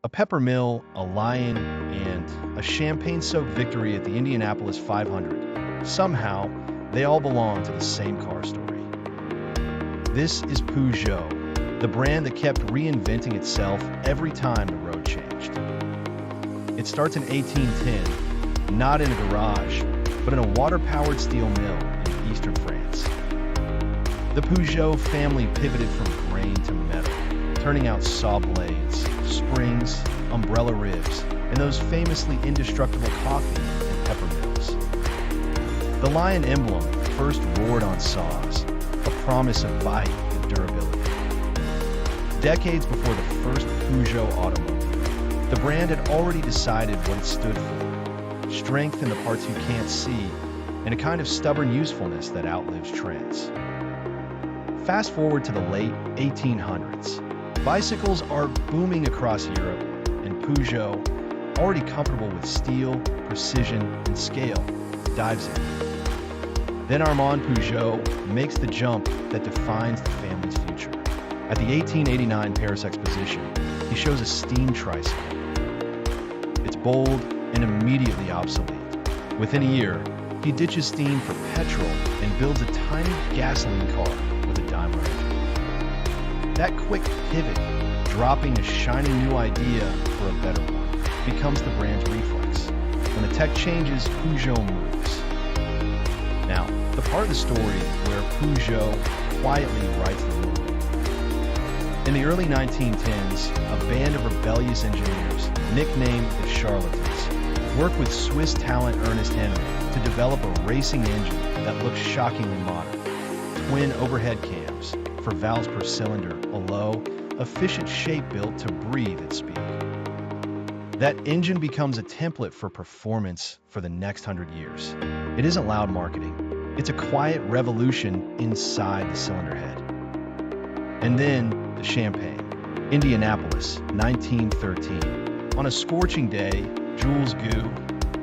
A peppermill, a lion, and a champagne-soaked victory at the Indianapolis 500. Somehow, they all belong to the same car story. This is Peugeot, the brand that kept reinventing itself every time the road changed. It starts in 1810, not in a garage, but in a water-powered steel mill in eastern France. The Peugeot family pivoted from grain to metal, turning out saw blades, springs, umbrella ribs, and those famously indestructible coffee and pepper mills. The lion emblem first roared on saws, a promise of bite and durability. Decades before the first Peugeot automobile, the brand had already decided what it stood for: strength in the parts you can't see, and a kind of stubborn usefulness that outlives trends. Fast forward to the late 1800s. Bicycles are booming across Europe, and Peugeot, already comfortable with steel, precision, and scale, dives in. Then Armand Peugeot makes the jump that defines the family's future. At the 1889 Paris Exposition, he shows a steam tricycle. It's bold and immediately obsolete. Within a year, he ditches steam for petrol and builds a tiny gasoline car with a Daimler engine. That quick pivot, dropping a shiny new idea for a better one, becomes the brand's reflex. When the tech changes, Peugeot moves. Now, the part of the story where Peugeot quietly writes the movie. In the early 1910s, a band of rebellious engineers, nicknamed the Charlatans, worked with Swiss talent Ernest Henry to develop a racing engine that looks shockingly modern. Twin overhead cams for valves per cylinder, a low, efficient shape built to breathe at speed. That engine becomes a template for performance for the next 100 years. It isn't loud marketing. It's a quiet revolution inside the cylinder head. And then the Champagne, Indianapolis, 1913. On a scorching day, Jules Gou,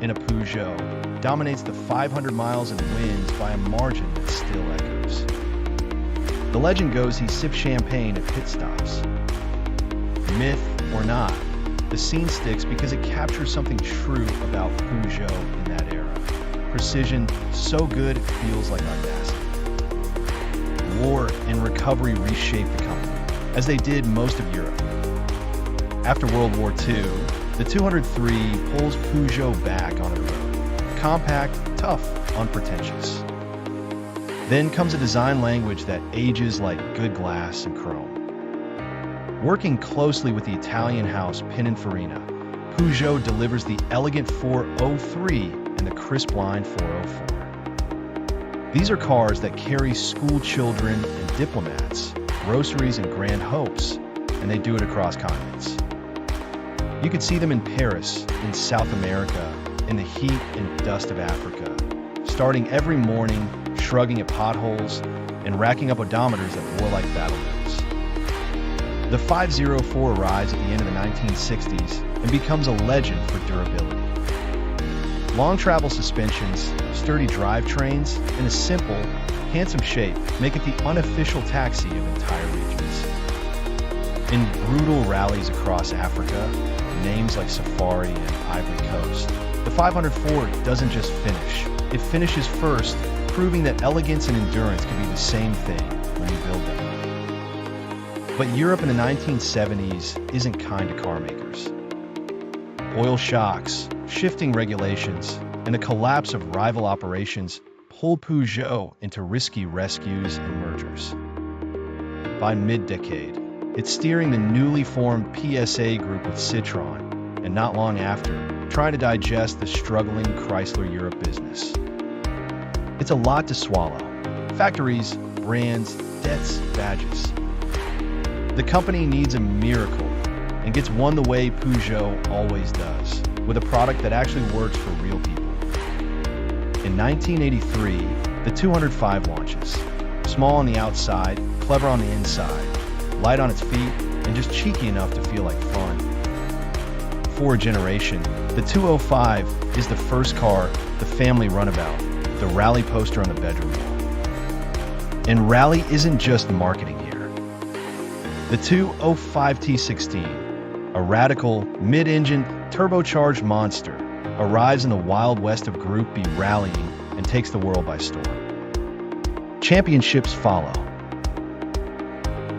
in a Peugeot, dominates the 500 miles and wins by a margin that still echoes. The legend goes he sipped champagne at pit stops. Myth or not, the scene sticks because it captures something true about Peugeot in that era. Precision so good it feels like audacity. War and recovery reshaped the company, as they did most of Europe. After World War II, the 203 pulls Peugeot back onto the road. Compact, tough, unpretentious. Then comes a design language that ages like good glass and chrome. Working closely with the Italian house Pininfarina, Peugeot delivers the elegant 403 and the crisp line 404. These are cars that carry school children and diplomats, groceries and grand hopes, and they do it across continents. You could see them in Paris, in South America, in the heat and dust of Africa, starting every morning, shrugging at potholes, and racking up odometers that war like battle notes. The 504 arrives at the end of the 1960s and becomes a legend for durability. Long travel suspensions, sturdy drivetrains, and a simple, handsome shape make it the unofficial taxi of entire regions. In brutal rallies across Africa, names like Safari and Ivory Coast, the 504 doesn't just finish, it finishes first, proving that elegance and endurance can be the same thing when you build them. But Europe in the 1970s isn't kind to car makers. Oil shocks, shifting regulations, and the collapse of rival operations pulled Peugeot into risky rescues and mergers. By mid-decade, it's steering the newly formed PSA group with Citroën, and not long after, trying to digest the struggling Chrysler Europe business. It's a lot to swallow. Factories, brands, debts, badges. The company needs a miracle and gets one the way Peugeot always does, with a product that actually works for real people. In 1983, the 205 launches. Small on the outside, clever on the inside, light on its feet, and just cheeky enough to feel like fun. For a generation, the 205 is the first car the family runabout, the rally poster on the bedroom wall. And rally isn't just marketing here. The 205 T16, a radical, mid-engine, turbocharged monster, arrives in the wild west of Group B rallying and takes the world by storm. Championships follow.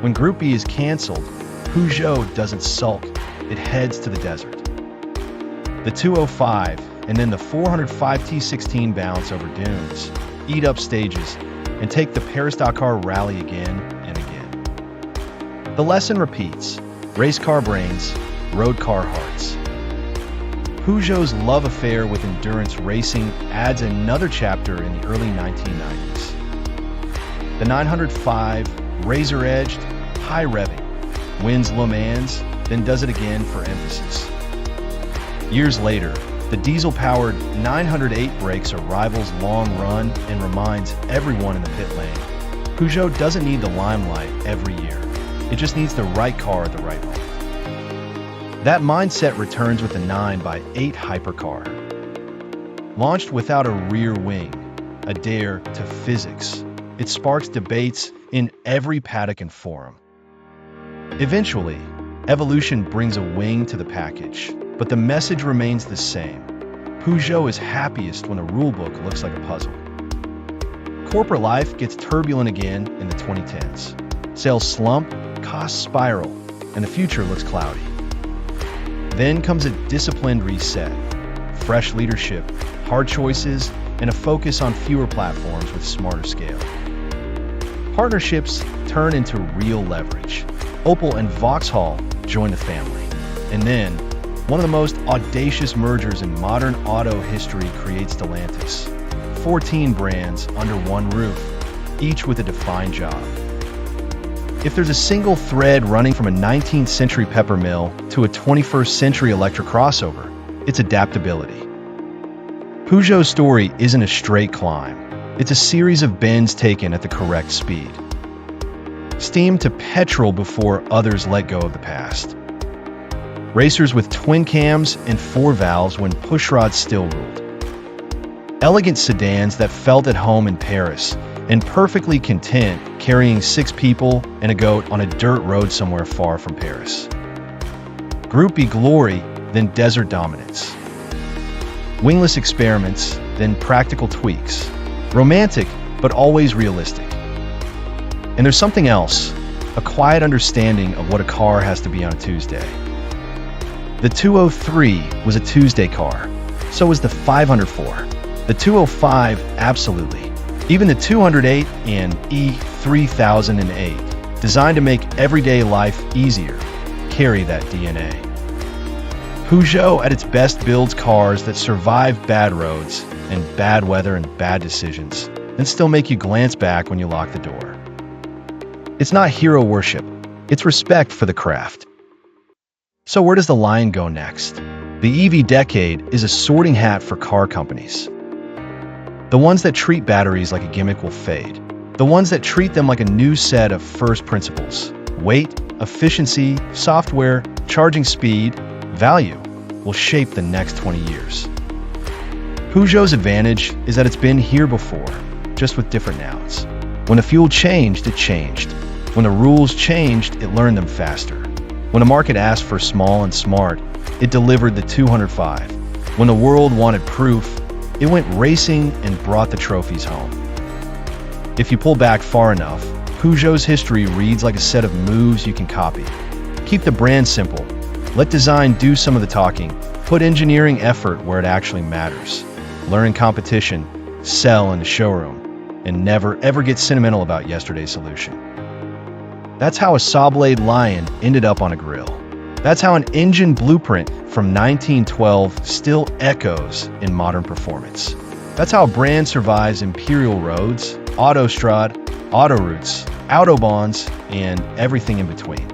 When Group B is canceled, Peugeot doesn't sulk, it heads to the desert. The 205 and then the 405 T16 bounce over dunes, eat up stages, and take the Paris-Dakar rally again and again. The lesson repeats: race car brains, road car hearts. Peugeot's love affair with endurance racing adds another chapter in the early 1990s. The 905, razor-edged, high-revving, wins Le Mans, then does it again for emphasis. Years later, the diesel-powered 908 breaks a rival's long run and reminds everyone in the pit lane, Peugeot doesn't need the limelight every year. It just needs the right car at the right moment. That mindset returns with the 9x8 hypercar. Launched without a rear wing, a dare to physics, it sparks debates in every paddock and forum. Eventually, evolution brings a wing to the package, but the message remains the same. Peugeot is happiest when a rulebook looks like a puzzle. Corporate life gets turbulent again in the 2010s. Sales slump, costs spiral, and the future looks cloudy. Then comes a disciplined reset, fresh leadership, hard choices, and a focus on fewer platforms with smarter scale. Partnerships turn into real leverage. Opel and Vauxhall join the family. And then, one of the most audacious mergers in modern auto history creates Stellantis. 14 brands under one roof, each with a defined job. If there's a single thread running from a 19th century pepper mill to a 21st century electric crossover, it's adaptability. Peugeot's story isn't a straight climb. It's a series of bends taken at the correct speed. Steam to petrol before others let go of the past. Racers with twin cams and 4 valves when pushrods still ruled. Elegant sedans that felt at home in Paris and perfectly content carrying 6 people and a goat on a dirt road somewhere far from Paris. Group B glory, then desert dominance. Wingless experiments, then practical tweaks. Romantic, but always realistic. And there's something else, a quiet understanding of what a car has to be on a Tuesday. The 203 was a Tuesday car, so was the 504. The 205, absolutely. Even the 208 and E3008, designed to make everyday life easier, carry that DNA. Peugeot at its best builds cars that survive bad roads and bad weather and bad decisions, and still make you glance back when you lock the door. It's not hero worship, it's respect for the craft. So where does the line go next? The EV decade is a sorting hat for car companies. The ones that treat batteries like a gimmick will fade. The ones that treat them like a new set of first principles, weight, efficiency, software, charging speed, value, will shape the next 20 years. Peugeot's advantage is that it's been here before, just with different nouns. When the fuel changed, it changed. When the rules changed, it learned them faster. When the market asked for small and smart, it delivered the 205. When the world wanted proof, it went racing and brought the trophies home. If you pull back far enough, Peugeot's history reads like a set of moves you can copy. Keep the brand simple. Let design do some of the talking. Put engineering effort where it actually matters. Learn competition, sell in the showroom, and never ever get sentimental about yesterday's solution. That's how a saw-blade Lion ended up on a grill. That's how an engine blueprint from 1912 still echoes in modern performance. That's how a brand survives imperial roads, autostrad, autoroutes, autobahns, and everything in between.